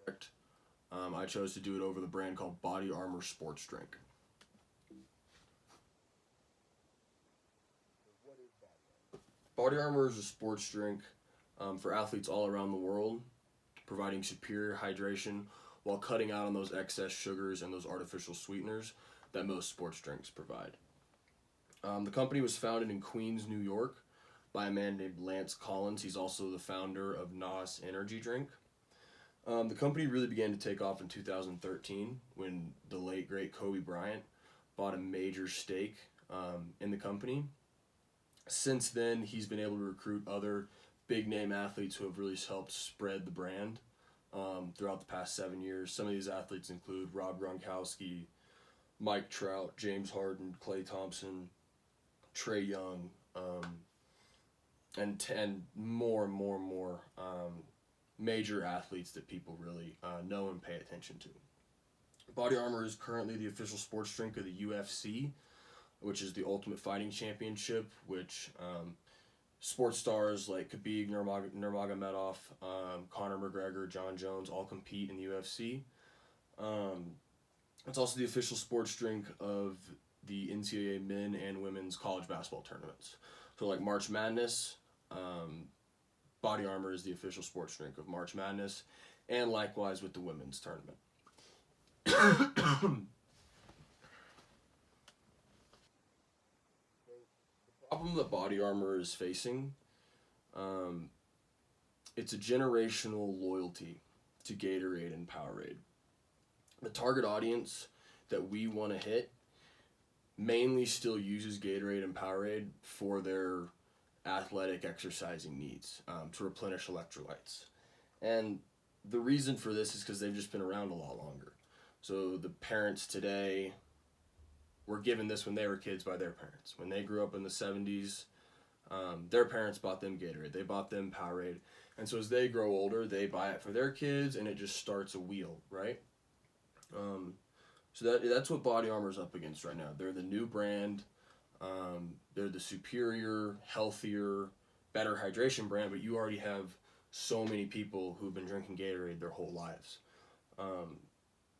project, I chose to do it over the brand called Body Armor Sports Drink. Body Armor is a sports drink for athletes all around the world, providing superior hydration while cutting out on those excess sugars and those artificial sweeteners that most sports drinks provide. The company was founded in Queens, New York, by a man named Lance Collins. He's also the founder of NOS Energy Drink. The company really began to take off in 2013 when the late great Kobe Bryant bought a major stake in the company. Since then, he's been able to recruit other big name athletes who have really helped spread the brand throughout the past 7 years. Some of these athletes include Rob Gronkowski, Mike Trout, James Harden, Klay Thompson, Trey Young, and more and more and more major athletes that people really know and pay attention to. Body Armor is currently the official sports drink of the UFC, which is the Ultimate Fighting Championship, which sports stars like Khabib Nurmagomedov, Conor McGregor, John Jones all compete in the UFC. It's also the official sports drink of the NCAA men and women's college basketball tournaments. So like March Madness, Body Armor is the official sports drink of March Madness, and likewise with the women's tournament. The problem that Body Armor is facing, it's a generational loyalty to Gatorade and Powerade. The target audience that we want to hit mainly still uses Gatorade and Powerade for their athletic exercising needs, to replenish electrolytes. And the reason for this is because they've just been around a lot longer. So the parents today were given this when they were kids by their parents. When they grew up in the 70s, their parents bought them Gatorade. They bought them Powerade. And so as they grow older, they buy it for their kids, and it just starts a wheel, right? So that's what Body Armor's up against right now. They're the new brand. They're the superior, healthier, better hydration brand, but you already have so many people who've been drinking Gatorade their whole lives.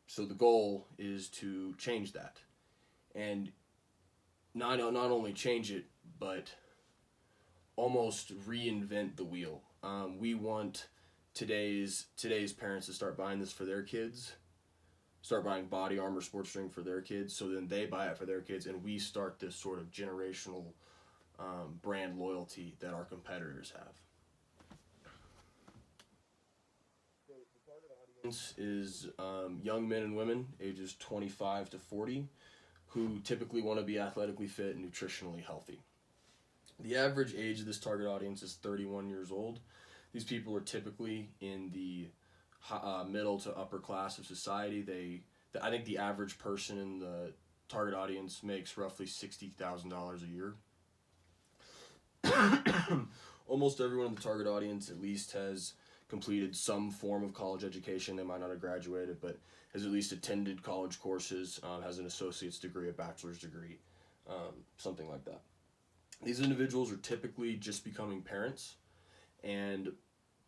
So the goal is to change that. And not only change it, but almost reinvent the wheel. We want today's parents to start buying this for their kids, start buying Body Armor sports drink for their kids, so then they buy it for their kids, and we start this sort of generational brand loyalty that our competitors have. So the target audience is young men and women, ages 25 to 40, who typically want to be athletically fit and nutritionally healthy. The average age of this target audience is 31 years old. These people are typically in the middle to upper class of society. I think the average person in the target audience makes roughly $60,000 a year. Almost everyone in the target audience at least has completed some form of college education. They might not have graduated, but has at least attended college courses, has an associate's degree, a bachelor's degree, something like that. These individuals are typically just becoming parents and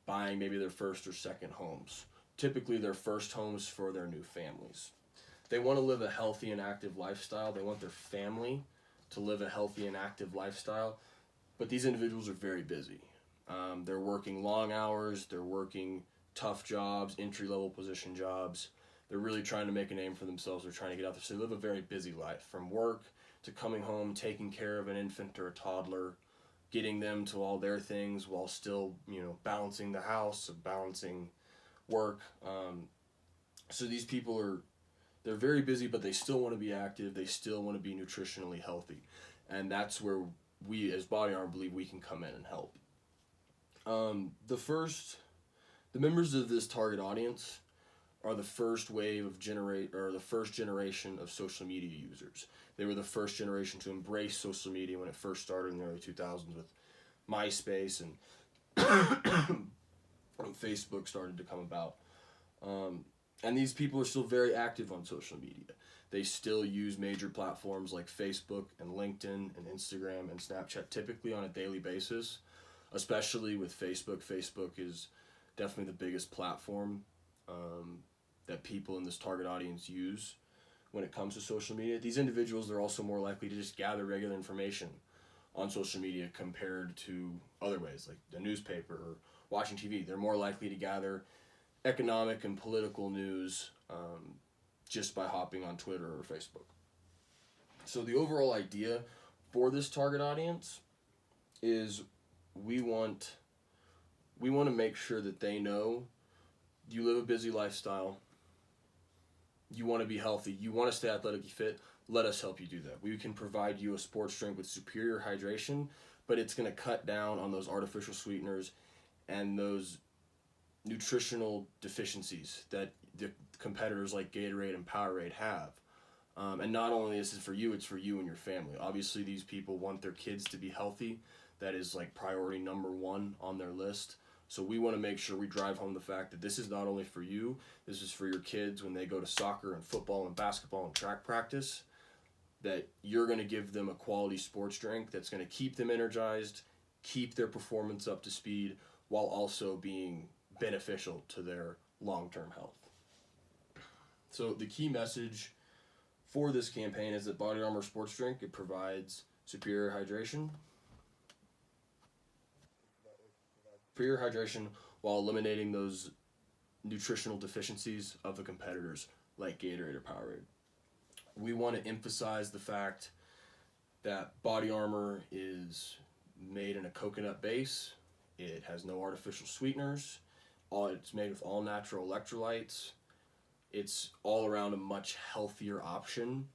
buying maybe their first or second homes. Typically their first homes for their new families. They want to live a healthy and active lifestyle. They want their family to live a healthy and active lifestyle. But these individuals are very busy. They're working long hours. They're working tough jobs, entry-level position jobs. They're really trying to make a name for themselves. They're trying to get out there. So they live a very busy life, from work to coming home, taking care of an infant or a toddler, getting them to all their things while still, balancing the house, balancing work. So these people they're very busy, but they still want to be active. They still want to be nutritionally healthy. And that's where we, as Body Armor, believe we can come in and help. The members of this target audience are the first the first generation of social media users. They were the first generation to embrace social media when it first started in the early 2000s with MySpace and when Facebook started to come about. And these people are still very active on social media. They still use major platforms like Facebook and LinkedIn and Instagram and Snapchat typically on a daily basis, especially with Facebook. Facebook is definitely the biggest platform that people in this target audience use when it comes to social media. These individuals are also more likely to just gather regular information on social media compared to other ways, like the newspaper or watching TV. They're more likely to gather economic and political news just by hopping on Twitter or Facebook. So the overall idea for this target audience is we want to make sure that they know you live a busy lifestyle, you want to be healthy, you want to stay athletically fit. Let us help you do that. We can provide you a sports drink with superior hydration, but it's going to cut down on those artificial sweeteners and those nutritional deficiencies that the competitors like Gatorade and Powerade have. And not only is it for you, it's for you and your family. Obviously, these people want their kids to be healthy. That is like priority number one on their list. So we want to make sure we drive home the fact that this is not only for you, this is for your kids when they go to soccer and football and basketball and track practice, that you're going to give them a quality sports drink that's going to keep them energized, keep their performance up to speed, while also being beneficial to their long-term health. So the key message for this campaign is that Body Armor Sports Drink, it provides superior hydration while eliminating those nutritional deficiencies of the competitors like Gatorade or Powerade. We want to emphasize the fact that Body Armor is made in a coconut base. It has no artificial sweeteners. It's made with all natural electrolytes. It's all around a much healthier option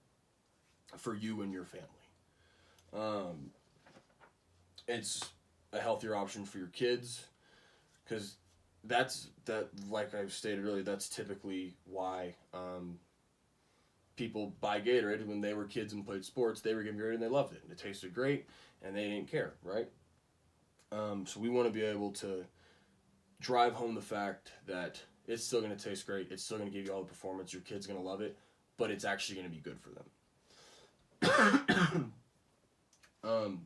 for you and your family. It's a healthier option for your kids, because like I stated earlier, that's typically why people buy Gatorade. When they were kids and played sports, they were getting Gatorade and they loved it. And it tasted great and they didn't care, right? So we want to be able to drive home the fact that it's still going to taste great, it's still going to give you all the performance, your kid's going to love it, but it's actually going to be good for them.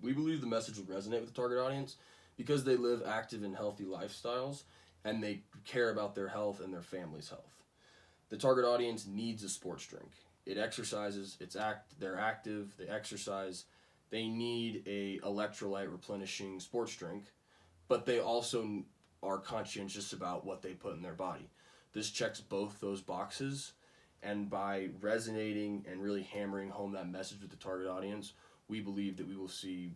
We believe the message will resonate with the target audience because they live active and healthy lifestyles and they care about their health and their family's health. The target audience needs a sports drink. It exercises, they're active, they exercise, they need a electrolyte replenishing sports drink, but they also are conscientious about what they put in their body. This checks both those boxes, and by resonating and really hammering home that message with the target audience, we believe that we will see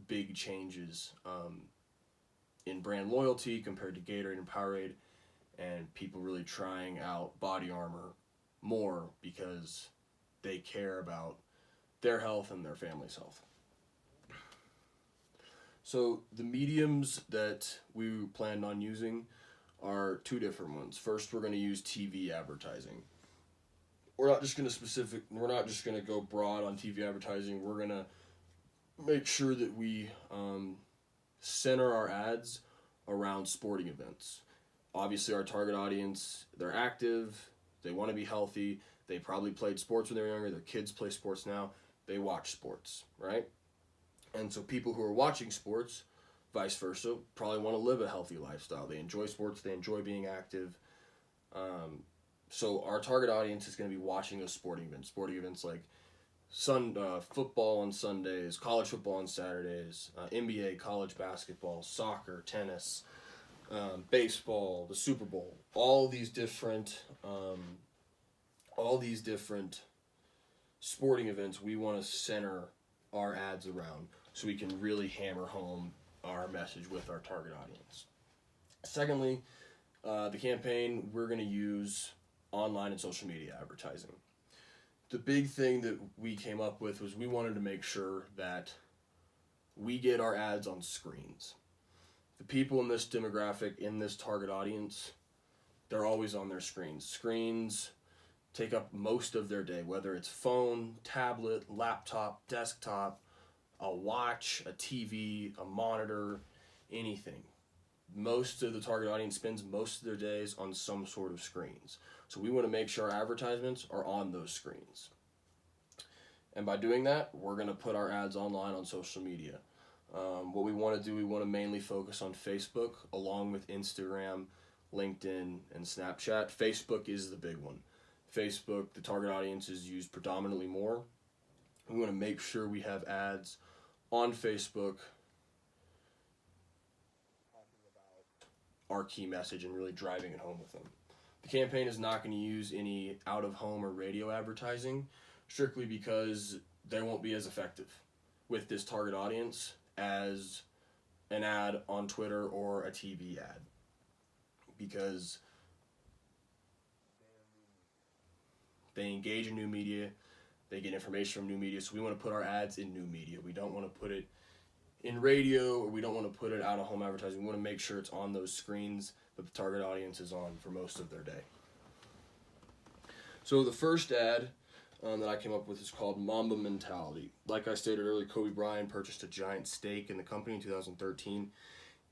big changes in brand loyalty compared to Gatorade and Powerade, and people really trying out Body Armor more because they care about their health and their family's health. So the mediums that we planned on using are two different ones. First, we're going to use TV advertising. We're not just going to go broad on TV advertising. We're going to make sure that we center our ads around sporting events. Obviously, our target audience, they're active, they want to be healthy, they probably played sports when they were younger, their kids play sports now, they watch sports, right? And so people who are watching sports, vice versa, probably want to live a healthy lifestyle. They enjoy sports, they enjoy being active. So our target audience is going to be watching those sporting events like football on Sundays, college football on Saturdays, NBA, college basketball, soccer, tennis, baseball, the Super Bowl, all these different sporting events we want to center our ads around so we can really hammer home our message with our target audience. Secondly, the campaign, we're going to use online and social media advertising. The big thing that we came up with was we wanted to make sure that we get our ads on screens. The people in this demographic, in this target audience, they're always on their screens. Screens take up most of their day, whether it's phone, tablet, laptop, desktop, a watch, a TV, a monitor, anything. Most of the target audience spends most of their days on some sort of screens. So we want to make sure our advertisements are on those screens. And by doing that, we're going to put our ads online on social media. What we want to do, we want to mainly focus on Facebook along with Instagram, LinkedIn, and Snapchat. Facebook is the big one. Facebook, the target audience is used predominantly more. We want to make sure we have ads on Facebook, our key message, and really driving it home with them. The campaign is not going to use any out-of-home or radio advertising, strictly because they won't be as effective with this target audience as an ad on Twitter or a TV ad, because they engage in new media, they get information from new media, so we want to put our ads in new media. We don't want to put it in radio, or we don't want to put it out of home advertising. We want to make sure it's on those screens that the target audience is on for most of their day. So the first ad that I came up with is called Mamba Mentality. Like I stated earlier, Kobe Bryant purchased a giant stake in the company in 2013.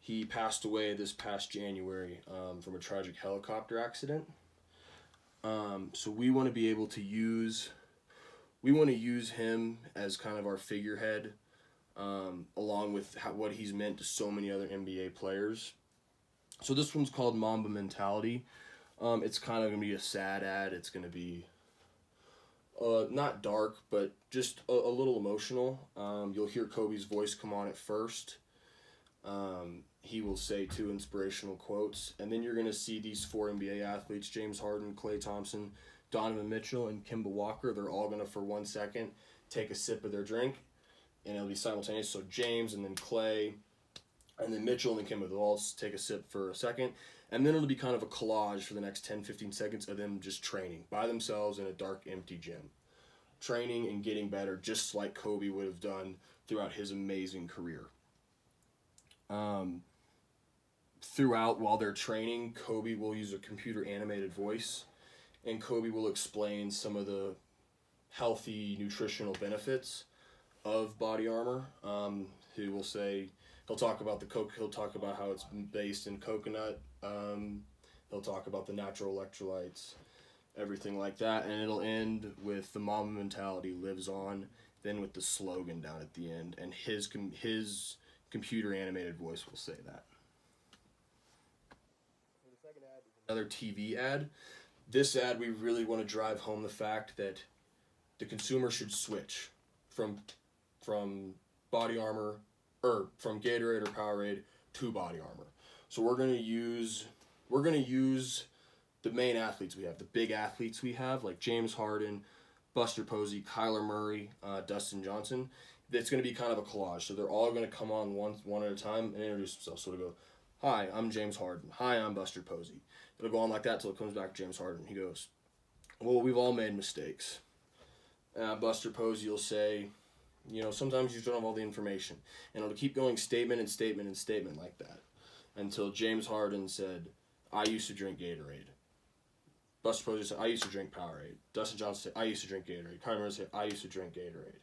He passed away this past January from a tragic helicopter accident. So we want to be able to use him as kind of our figurehead, along with what he's meant to so many other NBA players. So this one's called Mamba Mentality. It's kind of going to be a sad ad. It's going to be not dark, but just a little emotional. You'll hear Kobe's voice come on at first. He will say 2 inspirational quotes, and then you're going to see these 4 NBA athletes, James Harden, Klay Thompson, Donovan Mitchell, and Kemba Walker. They're all going to, for 1 second, take a sip of their drink, and it'll be simultaneous. So James, and then Klay, and then Mitchell, and then Kemba, they'll all take a sip for a second, and then it'll be kind of a collage for the next 10-15 seconds of them just training by themselves in a dark, empty gym. Training and getting better, just like Kobe would have done throughout his amazing career. Throughout, while they're training, Kobe will use a computer animated voice, and Kobe will explain some of the healthy nutritional benefits of body armor. He'll talk about how it's based in coconut. He'll talk about the natural electrolytes, everything like that, and it'll end with the Mamba Mentality lives on, then with the slogan down at the end, and his computer animated voice will say that. The second ad is another TV ad. This ad, we really want to drive home the fact that the consumer should switch from body armor, or from Gatorade or Powerade to body armor. So we're gonna use the main athletes we have, the big athletes we have, like James Harden, Buster Posey, Kyler Murray, Dustin Johnson. It's going to be kind of a collage. So they're all going to come on one at a time and introduce themselves. So it'll go, "Hi, I'm James Harden. Hi, I'm Buster Posey." It'll go on like that till it comes back to James Harden. He goes, "Well, we've all made mistakes." Buster Posey will say, "Sometimes you don't have all the information." And it'll keep going statement and statement and statement like that until James Harden said, "I used to drink Gatorade." Buster Posey said, "I used to drink Powerade." Dustin Johnson said, "I used to drink Gatorade." Kyler Murray said, "I used to drink Gatorade."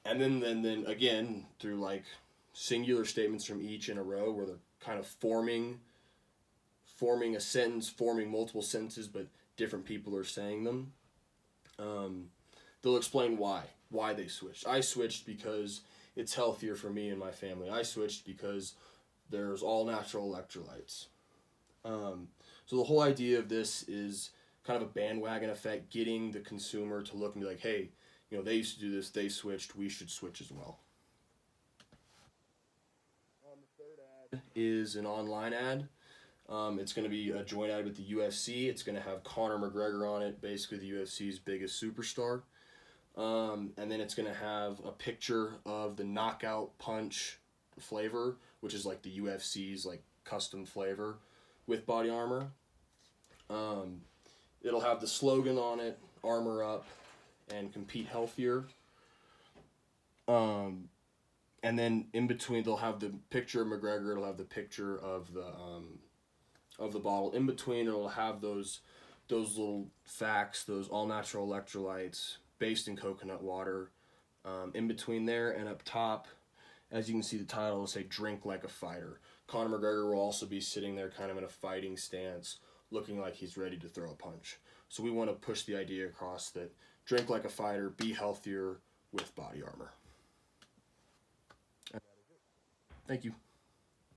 And then again, through like singular statements from each in a row where they're kind of forming a sentence, forming multiple sentences, but different people are saying them. They'll explain why they switched. "I switched because it's healthier for me and my family. I switched because there's all natural electrolytes." So the whole idea of this is kind of a bandwagon effect, getting the consumer to look and be like, "Hey, they used to do this, they switched, we should switch as well." The third ad is an online ad. It's going to be a joint ad with the UFC. It's going to have Conor McGregor on it, basically the UFC's biggest superstar. And then it's going to have a picture of the knockout punch flavor, which is like the UFC's like custom flavor with body armor. It'll have the slogan on it, "Armor Up and Compete Healthier." And then in between they'll have the picture of McGregor, it'll have the picture of the bottle. In between it'll have those little facts, those all natural electrolytes based in coconut water. In between there and up top, as you can see the title will say "Drink Like a Fighter." Conor McGregor will also be sitting there kind of in a fighting stance, looking like he's ready to throw a punch. So we want to push the idea across that drink like a fighter, be healthier with body armor. Thank you.